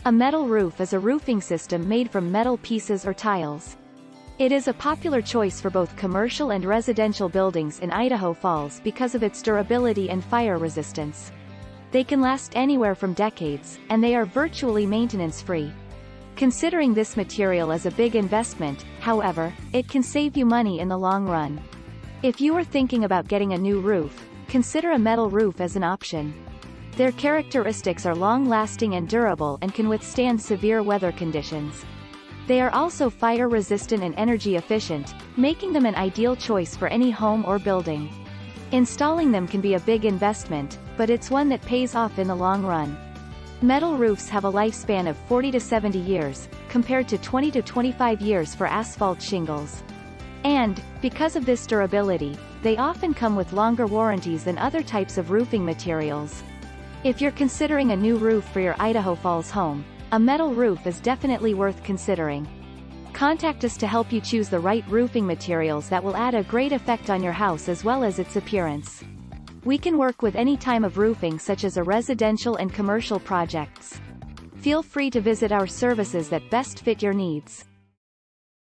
A metal roof is a roofing system made from metal pieces or tiles. It is a popular choice for both commercial and residential buildings in Idaho Falls because of its durability and fire resistance. They can last anywhere from decades, and they are virtually maintenance-free. Considering this material as a big investment, however, it can save you money in the long run. If you are thinking about getting a new roof, consider a metal roof as an option. Their characteristics are long-lasting and durable and can withstand severe weather conditions. They are also fire-resistant and energy-efficient, making them an ideal choice for any home or building. Installing them can be a big investment, but it's one that pays off in the long run. Metal roofs have a lifespan of 40 to 70 years, compared to 20 to 25 years for asphalt shingles. And, because of this durability, they often come with longer warranties than other types of roofing materials. If you're considering a new roof for your Idaho Falls home, a metal roof is definitely worth considering. Contact us to help you choose the right roofing materials that will add a great effect on your house as well as its appearance. We can work with any type of roofing such as a residential and commercial projects. Feel free to visit our services that best fit your needs.